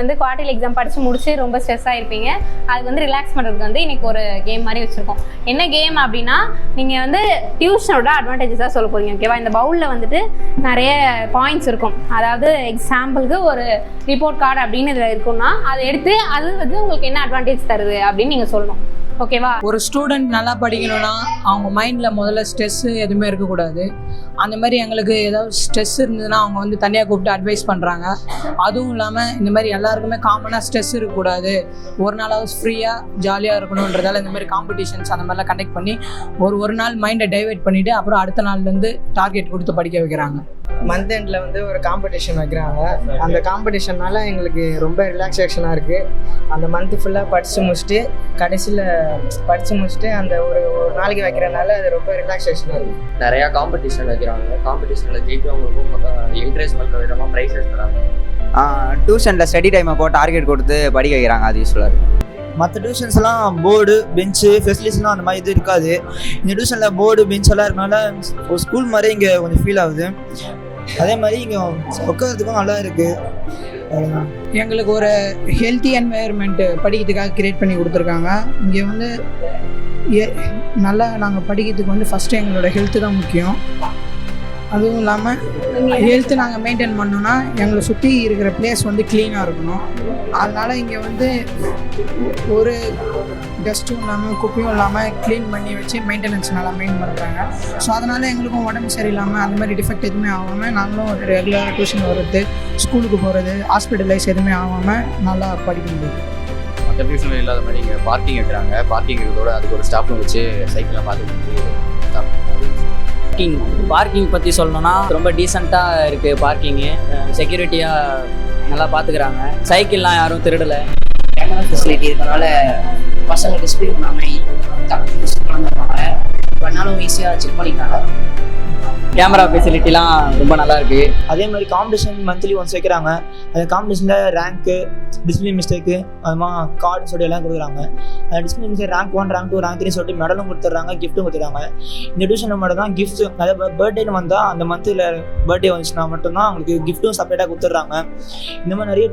வந்து quarterly exam படித்து முடிச்சு ரொம்ப ஸ்ட்ரெஸ்ஸாக இருப்பீங்க. அதுக்கு வந்து ரிலாக்ஸ் பண்ணுறதுக்கு வந்து இன்றைக்கி ஒரு கேம் மாதிரி வச்சுருக்கோம். என்ன கேம் அப்படின்னா, நீங்கள் வந்து டியூஷனோட அட்வான்டேஜஸாக சொல்ல போகிறீங்க. ஓகேவா? இந்த பவுலில் வந்துட்டு நிறைய பாயிண்ட்ஸ் இருக்கும். அதாவது எக்ஸாம்பிளுக்கு ஒரு ரிப்போர்ட் கார்டு அப்படின்னு இதில் இருக்குன்னா அதை எடுத்து அது வந்து உங்களுக்கு என்ன அட்வான்டேஜ் தருது அப்படின்னு நீங்கள் சொல்லணும். ஓகேவா? ஒரு ஸ்டூடெண்ட் நல்லா படிக்கணும்னா அவங்க மைண்டில் முதல்ல ஸ்ட்ரெஸ்ஸு எதுவுமே இருக்கக்கூடாது. அந்த மாதிரி எங்களுக்கு ஏதாவது ஸ்ட்ரெஸ் இருந்ததுன்னா அவங்க வந்து தனியாக கூப்பிட்டு அட்வைஸ் பண்ணுறாங்க. அதுவும் இல்லாமல் இந்த மாதிரி எல்லாருக்குமே காமனாக ஸ்ட்ரெஸ் இருக்கக்கூடாது, ஒரு நாளாவது ஃப்ரீயாக ஜாலியாக இருக்கணுன்றதால இந்த மாதிரி காம்படிஷன்ஸ் அந்த மாதிரிலாம் கண்டக்ட் பண்ணி ஒரு நாள் மைண்டை டைவெர்ட் பண்ணிவிட்டு அப்புறம் அடுத்த நாள்லேருந்து டார்கெட் கொடுத்து படிக்க வைக்கிறாங்க. மந்த் எண்டில் வந்து ஒரு காம்படிஷன் வைக்கிறாங்க. அந்த காம்படிஷன்னால எங்களுக்கு ரொம்ப ரிலாக்ஸேஷனாக இருக்குது. அந்த மந்த்து ஃபுல்லாக படித்து முடிச்சுட்டு கடைசியில் அந்த ஒரு நாளைக்கு வைக்கிறனால அது ரொம்ப ரிலாக்ஸேஷனாக இருக்குது. நிறையா காம்படிஷன் வைக்கிறாங்க. காம்படிஷனில் ஜெயிக்கிறவங்களுக்கும் என்கரேஜ் பண்ணுற விதமாக ப்ரைஸஸ் தராங்க. டியூஷனில் ஸ்டடி டைமை போட்டு டார்கெட் கொடுத்து படிக்க வைக்கிறாங்க. அது யூஸ்ஃபுல்லாக இருக்குது. மற்ற டியூஷன்ஸ்லாம் போர்டு பெஞ்சு ஃபெசிலிட்டிஸ்லாம் அந்த மாதிரி இது இருக்காது. இந்த டியூஷனில் போர்டு பெஞ்ச் எல்லாம் இருக்கனால ஒரு ஸ்கூல் மாதிரி இங்கே கொஞ்சம் ஃபீல் ஆகுது. அதே மாதிரி இங்கே உட்காரத்துக்கும் நல்லா இருக்குது. எங்களுக்கு ஒரு ஹெல்த்தி என்வாயர்மெண்ட்டு படிக்கிறதுக்காக கிரியேட் பண்ணி கொடுத்துருக்காங்க. இங்கே வந்து நல்லா நாங்கள் படிக்கிறதுக்கு வந்து ஃபஸ்ட்டு எங்களோட ஹெல்த்து தான் முக்கியம். அதுவும் இல்லாமல் ஹெல்த்து நாங்கள் மெயின்டைன் பண்ணோன்னா எங்களை சுற்றி இருக்கிற பிளேஸ் வந்து க்ளீனாக இருக்கணும். அதனால் இங்கே வந்து ஒரு டஸ்ட்டும் இல்லாமல் குப்பையும் இல்லாமல் க்ளீன் பண்ணி வச்சு மெயின்டெனன்ஸ் நல்லா மெயின்டைன் பண்ணுறாங்க. ஸோ அதனால் எங்களுக்கும் உடம்பு சரியில்லாமல் அந்த மாதிரி டிஃபெக்ட் எதுவுமே ஆகாமல் நாங்களும் ரெகுலராக டியூஷன் வர்றது, ஸ்கூலுக்கு போகிறது, ஹாஸ்பிட்டலைஸ் எதுவுமே ஆகாமல் நல்லா படிக்க முடியும். மற்ற டியூஷனில் இல்லாத மாதிரி இங்கே பார்க்கிங் வைக்கிறாங்க. பார்க்கிங் இருக்கிறதோட அதுக்கு ஒரு ஸ்டாஃபும் வச்சு சைக்கிளை பார்க்கிங் பற்றி சொல்லணும்னா ரொம்ப டீசெண்டாக இருக்குது. பார்க்கிங்கு செக்யூரிட்டியாக நல்லா பார்த்துக்கிறாங்க. சைக்கிள்லாம் யாரும் திருடலை. கேமரா ஃபெசிலிட்டி இருக்கனால பசங்க டிஸ்பிளே பண்ணாமல் பண்ணாலும் ஈஸியாக செக் பண்ணிக்கிறாங்க. கேமரா ஃபெசிலிட்டிலாம் ரொம்ப நல்லா இருக்குது. அதே மாதிரி காம்படிஷன் மந்த்லி ஒன்ஸ் வைக்கிறாங்க. அந்த காம்படிஷனில் ரேங்க்கு, டிஸ்பிளே மிஸ்டேக்கு, அதுமா கார்டு சொல்லி எல்லாம் கொடுக்குறாங்க. அந்த display mistake rank 1, rank 2, rank 3 சொல்லிட்டு மெடலும் கொடுத்துட்றாங்க, கிஃப்ட்டும் கொடுத்துட்றாங்க. இந்த டியூஷனில் மட்டும் தான் கிஃப்ட்ஸ், அதாவது பர்த்டேன்னு வந்தால் அந்த மந்த்தில் பர்த்டே வந்துச்சுன்னா மட்டும்தான் அவங்களுக்கு கிஃப்ட்டும் செப்பரேட்டாக கொடுத்துட்றாங்க. இந்த மாதிரி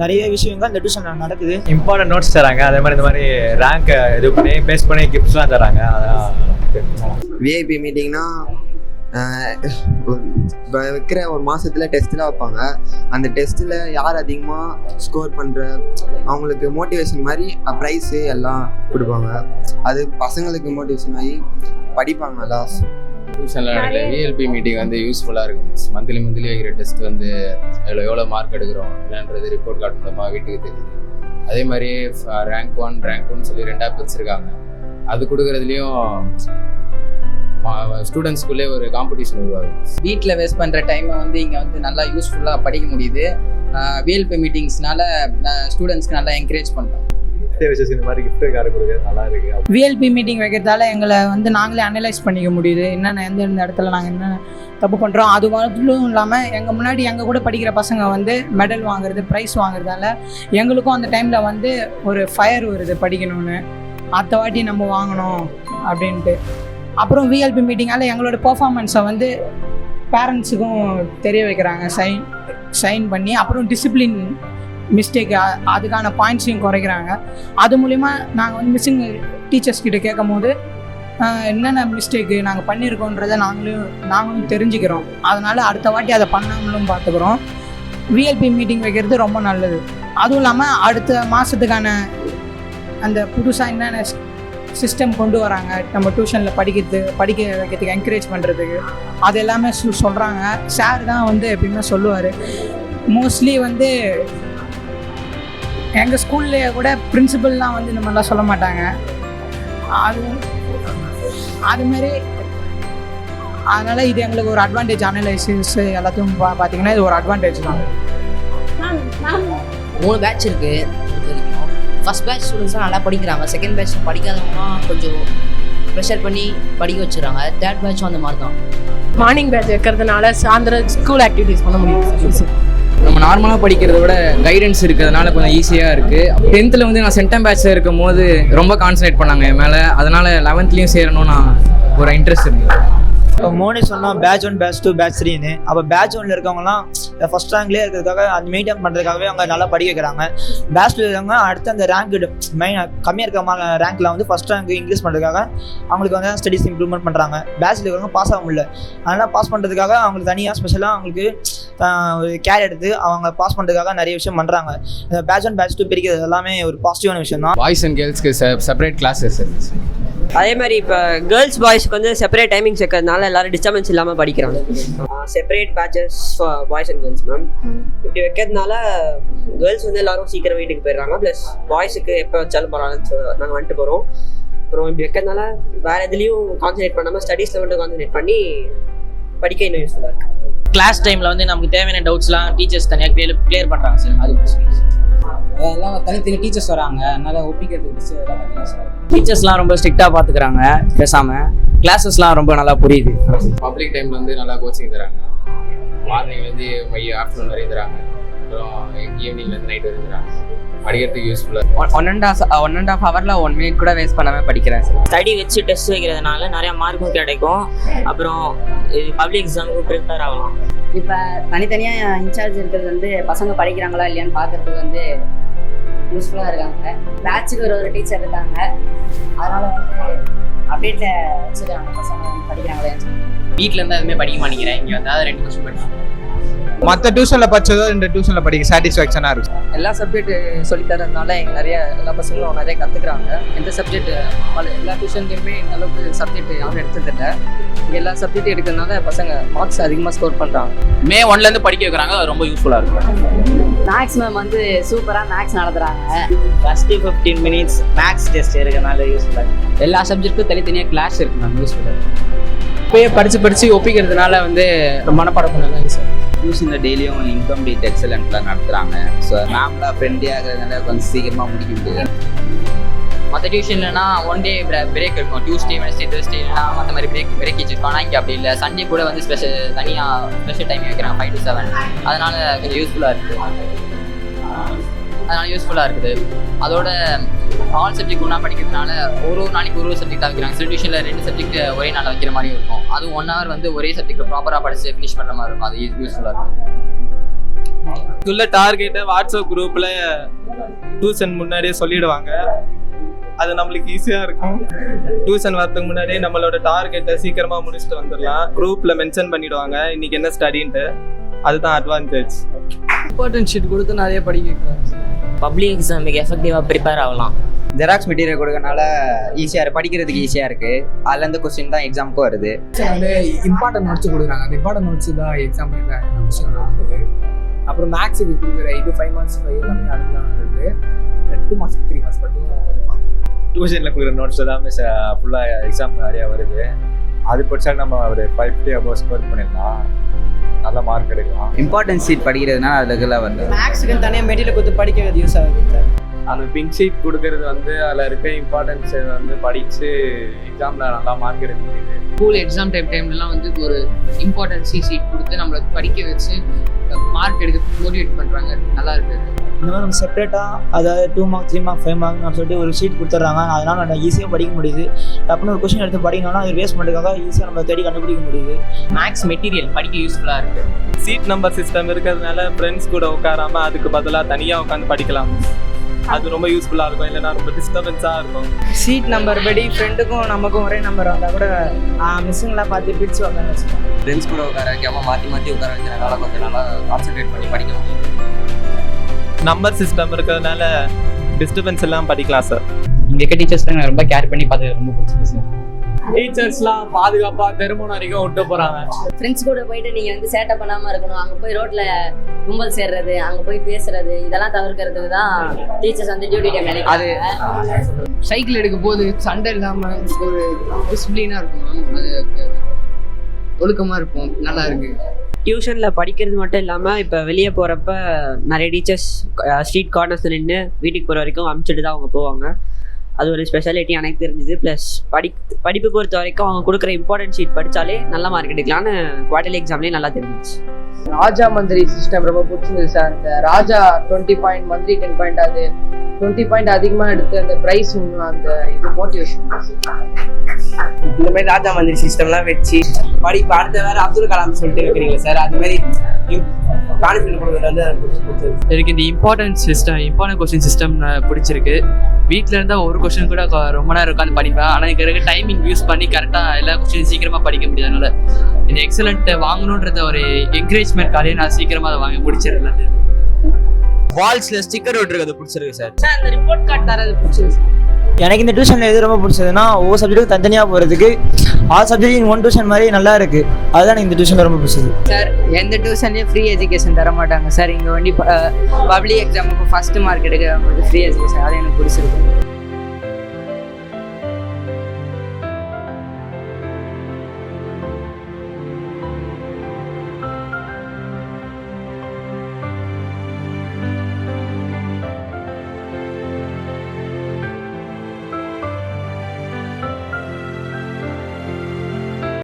நிறைய விஷயங்கள் இந்த டியூஷனில் நடக்குது. இம்பார்ட்டன்ட் நோட்ஸ் தராங்க. அதே மாதிரி இந்த மாதிரி ரேங்க் இது பண்ணி பேஸ் பண்ணி கிஃப்ட்ஸ்லாம் தராங்க. அதான் விஐபி மீட்டிங்னா வைக்கிற ஒரு மாதத்தில் டெஸ்ட்லாம் வைப்பாங்க. அந்த டெஸ்ட்டில் யார் அதிகமாக ஸ்கோர் பண்ணுற அவங்களுக்கு மோட்டிவேஷன் மாதிரி ப்ரைஸு எல்லாம் கொடுப்பாங்க. அது பசங்களுக்கு மோட்டிவேஷன் ஆகி படிப்பாங்க நல்லா. டியூஷனில் நடக்கிற விஎல்பி மீட்டிங் வந்து யூஸ்ஃபுல்லாக இருக்கும். மந்த்லி வைக்கிற டெஸ்ட் வந்து அதில் எவ்வளோ மார்க் எடுக்கிறோம் இல்லைன்றது ரிப்போர்ட் கார்டு மூலமாக வீட்டுக்கு தெரியுது. அதே மாதிரி ரேங்க் 1, ரேங்க் 2 சொல்லி 2ஆக பிரிச்சிருக்காங்க. அது கொடுக்குறதுலையும் ஸ்டூடெண்ட்ஸ்குள்ளே ஒரு காம்படிஷன் உருவாகும். வீட்டில் வேஸ்ட் பண்ணுற டைமை வந்து இங்கே வந்து நல்லா யூஸ்ஃபுல்லாக படிக்க முடியுது. விஎல்பி மீட்டிங்ஸ்னால ஸ்டூடெண்ட்ஸ்க்கு நல்லா என்கரேஜ் பண்ணுறாங்க. இந்த மாதிரி கிஃப்ட் கார்டு கொடுக்குறது நல்லா இருக்குது. விஎல்பி மீட்டிங் வைக்கிறதால எங்களை வந்து நாங்களே அனலைஸ் பண்ணிக்க முடியுது. என்னென்ன எந்தெந்த இடத்துல நாங்கள் என்னென்ன தப்பு பண்ணுறோம். அது மட்டும் இல்லாமல் எங்கள் முன்னாடி எங்கள் கூட படிக்கிற பசங்க வந்து மெடல் வாங்குறது, ப்ரைஸ் வாங்குறதால எங்களுக்கும் அந்த டைமில் வந்து ஒரு ஃபயர் வருது படிக்கணும்னு, அடுத்த வாட்டி நம்ம வாங்கணும் அப்படின்ட்டு. அப்புறம் விஎல்பி மீட்டிங்கால் எங்களோட பெர்ஃபார்மன்ஸை வந்து பேரண்ட்ஸுக்கும் தெரிய வைக்கிறாங்க, சைன் பண்ணி. அப்புறம் டிசிப்ளின் மிஸ்டேக் அதுக்கான பாயிண்ட்ஸையும் குறைக்கிறாங்க. அது மூலிமா நாங்கள் வந்து மிஸ்ஸிங் டீச்சர்ஸ் கிட்ட கேட்கும் போது என்னென்ன மிஸ்டேக்கு நாங்கள் பண்ணியிருக்கோன்றதை நாங்களும் தெரிஞ்சுக்கிறோம். அதனால் அடுத்த வாட்டி அதை பண்ணாமலும் பார்த்துக்குறோம். விஎல்பி மீட்டிங் வைக்கிறது ரொம்ப நல்லது. அதுவும் இல்லாமல் அடுத்த மாதத்துக்கான அந்த புதுசாக என்னென்ன சிஸ்டம் கொண்டு வராங்க நம்ம டியூஷனில் படிக்க வைக்கிறதுக்கு என்கரேஜ் பண்ணுறதுக்கு, அது எல்லாமே சொல்கிறாங்க. சார் தான் வந்து எப்பயுமே சொல்லுவார். மோஸ்ட்லி வந்து எங்கள் ஸ்கூல்லேயே கூட பிரின்சிபல்லாம் வந்து இந்த மாதிரிலாம் சொல்ல மாட்டாங்க. அதுமாரி அதனால் இது எங்களுக்கு ஒரு அட்வான்டேஜ். அனலைசிஸ் எல்லாத்தையும் பார்த்தீங்கன்னா இது ஒரு அட்வான்டேஜ் தான். 3 பேட்ச் இருக்குது. ஃபஸ்ட் பேட்ச் ஸ்டூடெண்ட்ஸ்லாம் நல்லா படிக்கிறாங்க. செகண்ட் பேட்ச் படிக்காதவங்கலாம் கொஞ்சம் ப்ரெஷர் பண்ணி படிக்க வச்சுறாங்க. தேர்ட் பேட்சும் அந்த மாதிரி தான். மார்னிங் பேட்ச் வைக்கிறதுனால சாயந்தரம் ஸ்கூல் ஆக்டிவிட்டீஸ் பண்ண முடியும். நம்ம நார்மலாக படிக்கிறத விட கைடன்ஸ் இருக்கிறதுனால கொஞ்சம் ஈஸியாக இருக்குது. 10th வந்து நான் சென்டம் பேட்சில் இருக்கும் போது ரொம்ப கான்சன்ட்ரேட் பண்ணாங்க என் மேலே. அதனால் 11th சேரணும்னு நான் ஒரு இன்ட்ரெஸ்ட் இருந்தது. இப்போ மோனி சொன்னால் பேட்ச் 1 பேட்ச் 2 பேட்ச் 3ன்னு. அப்போ பேட்ச் 1ல இருக்கவங்கலாம் ஃபர்ஸ்ட் ரேங்க்லேயே இருக்கிறதுக்காக அந்த மெயின்டைன் பண்ணுறதுக்காகவே அவங்க நல்லா படிக்க வைக்கிறாங்க. பேட்ச் 2 இருக்கவங்க அடுத்து அந்த ரேங்க் மெயின் கம்மியாக இருக்க ரேங்க்கில் வந்து ஃபர்ஸ்ட் ரேங்க் இன்க்ரீஸ் பண்ணுறதுக்காக அவங்களுக்கு வந்து ஸ்டடீஸ் இம்ப்ரூவ்மெண்ட் பண்ணுறாங்க. பேட்ச்சில் இருக்கவங்க பாஸ் ஆக முடியல, அதனால் பாஸ் பண்ணுறதுக்காக அவங்களுக்கு தனியாக ஸ்பெஷலாக அவங்களுக்கு ஒரு கேர் எடுத்து அவங்க பாஸ் பண்ணுறதுக்காக நிறைய விஷயம் பண்ணுறாங்க. பேட்ச் 1 பேட்ச் 2 பிரிக்கிறது எல்லாமே ஒரு பாசிட்டிவான விஷயம் தான். பாய்ஸ் அண்ட் கேர்ள்ஸ்க்கு செப்பரேட் கிளாஸஸ். அதே மாதிரி இப்போ கேர்ள்ஸ் பாய்ஸ்க்கு வந்து செப்பரேட் டைமிங்ஸ் இருக்கிறதுனால எல்லாரும் டிஸ்டர்பன்ஸ் இல்லாமல் படிக்கிறாங்க. Separate patches for boys and girls ma'am. இப்படி வைக்கிறதுனால கேர்ள்ஸ் வந்து எல்லாரும் சீக்கிரம் வீட்டுக்கு போயிடுறாங்க. ப்ளஸ் பாய்ஸுக்கு எப்போ வச்சாலும் பரவாயில்லன்னு நாங்கள் வந்துட்டு போகிறோம். அப்புறம் இப்படி வைக்கிறதுனால வேறு எதுலேயும் கான்சன்ட்ரேட் பண்ணாமல் ஸ்டடீஸில் மட்டும் கான்சன்ட்ரேட் பண்ணி படிக்க இன்னும் யூஸ்ஃபுல்லாக இருக்குது. கிளாஸ் டைமில் வந்து நமக்கு தேவையான டவுட்ஸ்லாம் டீச்சர்ஸ் தனியாக கிளியர் பண்ணுறாங்க சார். அது எல்லாம் தனித்தனி டீச்சர்ஸ் வராங்க, அதனால ஒப்பிக்கிறதுக்கு டீச்சர்ஸ்லாம் ரொம்ப ஸ்ட்ரிக்டாக பார்த்துக்கிறாங்க. பேசாமல் கிளாஸஸ்லாம் ரொம்ப நல்லா புரியுது. பப்ளிக் டைமில் வந்து நல்லா கோச்சிங் தராங்க. மார்னிங்லேருந்து ஆஃப்டர்நூன் வரையும் தராங்க. அப்புறம் ஈவினிங்லேருந்து நைட் வரையும் தராங்க. படிக்கிறதுக்கு யூஸ்ஃபுல்லாக 1.5 ஹவரில் 1 மினிட் கூட வேஸ்ட் பண்ணாமல் படிக்கிறேன் சார். ஸ்டடி வச்சு டெஸ்ட் வைக்கிறதுனால நிறையா மார்க்கும் கிடைக்கும். அப்புறம் பப்ளிக் எக்ஸாமுக்கு ப்ரிப்பேர் ஆகலாம். இப்போ தனித்தனியாக இன்சார்ஜ் இருக்கிறது வந்து பசங்க படிக்கிறாங்களா இல்லையான்னு பார்க்கறதுக்கு வந்து யூஸ்ஃபுல்லாக இருக்காங்க. பேட்சுக்கு ஒரு டீச்சர் இருக்காங்க, அதனால் வந்து அப்டேட்டில் வச்சுருக்காங்க பசங்க வந்து படிக்கிறாங்களே. வீட்டில் இருந்தால் எதுவுமே படிக்க மாட்டேங்கிறேன், இங்கே வந்தால் 2 வருஷம் படிச்சேன். மற்ற டியூஷனில் படித்ததோ இந்த டியூஷனில் படிக்க சாட்டிஸ்ஃபேக்ஷனாக இருக்கும். எல்லா சப்ஜெக்ட் சொல்லித்தரதுனால எங்கள் எல்லா பசங்களும் நிறைய கற்றுக்குறாங்க. எந்த சப்ஜெக்ட் எல்லா டியூஷன்லேயுமே இந்த அளவுக்கு சப்ஜெக்ட் யாரும் எடுத்ததில்லை. இங்கே எல்லா சப்ஜெக்ட் எடுக்கிறதுனால பசங்க மார்க்ஸ் அதிகமாக ஸ்கோர் பண்ணுறாங்க. May 1லேருந்து படிக்க வைக்கிறாங்க, அது ரொம்ப யூஸ்ஃபுல்லாக இருக்கும். மேக்ஸ் மேம் வந்து சூப்பராக மேக்ஸ் நடத்துகிறாங்க. ஃபஸ்ட்டு 15 மினிட்ஸ் மேக்ஸ் டெஸ்ட் இருக்கிறதுனால யூஸ்ஃபுல்லாக இருக்குது. எல்லா சப்ஜெக்ட்டுக்கும் தனித்தனியாக கிளாஸ் இருக்குது மேம், யூஸ்ஃபுல்லாக இருக்குது. இப்போயே படித்து ஒப்பிக்கிறதுனால வந்து மனப்பாடம் பண்ணலாம் சார். டியூஷனில் டெய்லியும் இன்கம் டேட் எக்ஸலண்ட்லாம் நடத்துகிறாங்க. ஸோ மேம்லாம் ஃப்ரெண்ட்லியாக இருக்கிறதுனால கொஞ்சம் சீக்கிரமாக முடிக்க முடியுது. மற்ற டியூஷன்லனா 1 டே பிரேக் இருக்கும். டியூஸ்டே வெனஸ்டே தேர்ஸ்டேனா மற்ற மாதிரி பிரேக் வச்சுருக்கோம். ஆனால் இங்கே அப்படி இல்லை. சண்டே கூட வந்து தனியாக ஸ்பெஷல் டைம் வைக்கிறாங்க 5 to 7. அதனால் கொஞ்சம் யூஸ்ஃபுல்லாக இருக்குது. அதோட ஆல் சப்ஜெக்ட் ஒன்றா படிக்கிறதுனால ஒரு நாளைக்கு ஒரு சப்ஜெக்டாக வைக்கிறாங்க. சில டியூஷனில் 2 சப்ஜெக்ட் ஒரே நாளில் வைக்கிற மாதிரி இருக்கும். அது 1 hour வந்து ஒரே சப்ஜெக்ட் ப்ராப்பராக படித்து ஃபினிஷ் பண்ணுற மாதிரி இருக்கும். அது யூஸ்ஃபுல்லாக இருக்கும். உள்ள டார்கெட்டை வாட்ஸ்அப் குரூப்பில் டியூஷன் முன்னாடியே சொல்லிடுவாங்க. அது நம்மளுக்கு ஈஸியாக இருக்கும். டியூஷன் வரதுக்கு முன்னாடியே நம்மளோட டார்கெட்டை சீக்கிரமாக முடிச்சுட்டு வந்துடலாம். குரூப்பில் மென்ஷன் பண்ணிவிடுவாங்க இன்றைக்கி என்ன ஸ்டடின்ட்டு. அதுதான் அட்வான்டேஜ். இம்பார்ட்டன்ட் ஷீட் கொடுத்து நிறைய படிக்க வைக்கிறாங்க. பப்ளிக் எக்ஸாமுக்கு எஃபெக்டிவாக ப்ரிப்பேர் ஆகலாம். ஜெராக்ஸ் மெட்டீரியல் கொடுக்கறனால ஈஸியாக படிக்கிறதுக்கு ஈஸியாக இருக்குது. அதுலேருந்து கொஸ்டின் தான் எக்ஸாமுக்கும் வருது. வந்து இம்பார்ட்டன்ட் நோட்ஸ் கொடுக்குறாங்க. அந்த இம்பார்ட்டன்ட் நோட்ஸ் தான் எக்ஸாம் விஷயம் இருக்குது. அப்புறம் மேக்ஸுக்கு கொடுக்குற இது 5 marks எல்லாமே அதுதான் வருது. 2 marks 3 marks மட்டும் டியூஷனில் கொடுக்குற நோட்ஸ் எல்லாமே ஃபுல்லாக எக்ஸாம் நிறையா வருது. அது படித்தா நம்ம ஒரு 550 above ஸ்கோர் பண்ணிடலாம், நல்ல மார்க் எடுக்கலாம். இம்பார்ட்டன்ஸ் ஷீட் படிக்கிறதுனால அதுக்கெல்லாம் வந்து மேக்ஸுக்கு தனியாக மெட்டீரியல் கொடுத்து படிக்கிறது யூஸ் ஆகுது சார். அந்த பிங்க் ஷீட் கொடுக்கறது வந்து அதில் இருக்க இம்பார்ட்டன்ஸ் வந்து படித்து எக்ஸாமில் நல்லா மார்க் எடுக்க முடியுது. ஸ்கூல் எக்ஸாம் டைம்லாம் வந்து ஒரு இம்பார்ட்டன்ஸ் ஷீட் கொடுத்து நம்மளை படிக்க வச்சு மார்க் எடுக்க மோட்டிவேட் பண்ணுறாங்க. நல்லா இருக்குது. இந்த மாதிரி நம்ம செப்பரேட்டாக அதாவது 2 marks 3 marks 5 marks நம்ம சொல்லிட்டு ஒரு ஷீட் கொடுத்துட்றாங்க. அதனால் நம்ம ஈஸியாக படிக்க முடியுது. டப்புன்னு ஒரு கொஸ்டின் எடுத்து படிக்கணும்னா அது வேஸ்ட் பண்ணுறதுக்காக ஈஸியாக நம்ம தேடி கண்டுபிடிக்க முடியுது. மேக்ஸ் மெட்டீரியல் படிக்க யூஸ்ஃபுல்லாக இருக்குது. சீட் நம்பர் சிஸ்டம் இருக்கிறதுனால ஃப்ரெண்ட்ஸ் கூட உட்காராமல் அதுக்கு பதிலாக தனியாக உட்காந்து படிக்கலாம். அது ரொம்ப யூஸ்ஃபுல்லாக இருக்கும். இல்லைன்னா ரொம்ப டிஸ்டர்பன்ஸாக இருக்கும். சீட் நம்பர் படி ஃப்ரெண்டுக்கும் நமக்கும் ஒரே நம்பர் வந்தால் கூட மிஸ்ஸுங்களாம் பார்த்து பிரித்து உட்காந்து வச்சுக்கோங்க. ஃப்ரெண்ட்ஸ் கூட உட்கார வைக்காமல் மாற்றி உட்கார வைக்கிறதுனால கொஞ்சம் நல்லா கான்சன்ட்ரேட் பண்ணி படிக்க முடியும். நம்பர் சிஸ்டம் இருக்கிறதுனால டிஸ்டர்பன்ஸ் எல்லாம் படிக்கலாம் சார். இங்கே இருக்க டீச்சர்ஸ் நான் ரொம்ப கேர் பண்ணி பார்த்து ரொம்ப பிடிச்சிருக்கு சார். டீச்சர்ஸ்லாம் பாதுகாப்பாக திருமணம் வரைக்கும் விட்டு போகிறாங்க. ஃப்ரெண்ட்ஸ் கூட போயிட்டு நீங்கள் வந்து சேட்டை பண்ணாமல் இருக்கணும். அங்கே போய் ரோட்டில் கும்பல் சேர்றது, அங்கே போய் பேசுறது, இதெல்லாம் தவிர்க்கிறதுக்கு தான் டீச்சர்ஸ் வந்து டியூட்டி டைம் நினைக்கிறாங்க. சைக்கிள் எடுக்கும் போது சண்டை இல்லாமல் ஒரு டிசிப்ளினாக இருக்கும். அது ஒழுக்கமாக இருக்கும். நல்லா இருக்குது. டியூஷனில் படிக்கிறது மட்டும் இல்லாமல் இப்போ வெளியே போகிறப்ப நிறைய டீச்சர்ஸ் ஸ்ட்ரீட் கார்னர்ஸில் நின்று வீட்டுக்கு போகிற வரைக்கும் அனுப்பிச்சிட்டு தான் அவங்க போவாங்க. அது ஒரு ஸ்பெஷாலிட்டி எனக்கு தெரிஞ்சுது. ப்ளஸ் படிப்பு பொறுத்த வரைக்கும் அவங்க கொடுக்குற இம்பார்ட்டன்ட் ஷீட் படித்தாலே நல்ல மார்க் எடுக்கலான்னு குவார்டர்லி எக்ஸாம்லேயே நல்லா தெரிஞ்சிச்சு. ராஜா மந்திரி சிஸ்டம் ரொம்ப பிடிச்சிருந்தது சார். இந்த ராஜா 20 பாயிண்ட் மந்திரி 10 பாயிண்ட், அது 20 பாயிண்ட் அதிகமாக எடுத்து அந்த ப்ரைஸ் அந்த இது மோட்டிவேஷன். இந்த மாதிரி ராஜா மந்திரி சிஸ்டம்லாம் வச்சு இப்போ அடுத்த வேறு அப்துல் கலாம் சொல்லிட்டு இருக்கிறீங்களா சார், அது மாதிரி கான்ஃபிடன்ட் கொடுக்குறது வந்து எனக்கு இந்த இம்பார்ட்டன்ட் கொஸ்டின் சிஸ்டம் பிடிச்சிருக்கு. வீட்டில் இருந்தால் ஒரு கொஸ்டின் கூட ரொம்ப நேரம் உட்காந்து படிப்பேன். ஆனால் எனக்கு இருக்க டைமிங் யூஸ் பண்ணி கரெக்டாக எல்லா கொஸ்டினும் சீக்கிரமாக படிக்க முடியாதனால இந்த எக்ஸலண்ட் வாங்கணுன்றத ஒரு என்கரேஜ்மெண்ட்காலே நான் சீக்கிரமாக அதை வாங்க முடிச்சிடலாம். வால்ஸ்ல ஸ்டிக்கர் ஒட்டுறது பிடிச்சிருக்கு சார். சார் இந்த ரிப்போர்ட் கார்டு தரது பிடிச்சிருக்கு சார். எனக்கு இந்த டியூஷனில் எது ரொம்ப பிடிச்சதுன்னா ஒவ்வொரு சப்ஜெக்ட்டுக்கும் தனித்தனியாக போகிறதுக்கு all subject in one tuition மாதிரி நல்லா இருக்குது. அதுதான் எனக்கு இந்த டியூஷனில் ரொம்ப பிடிச்சது. சார் எந்த டியூஷன்லேயும் ஃப்ரீ எஜுகேஷன் தர மாட்டாங்க சார். இங்கே வந்து பப்ளிக் எக்ஸாமுக்கு ஃபஸ்ட்டு மார்க் எடுக்க ஃப்ரீ எஜுகேஷன், அது எனக்கு பிடிச்சிருக்கு.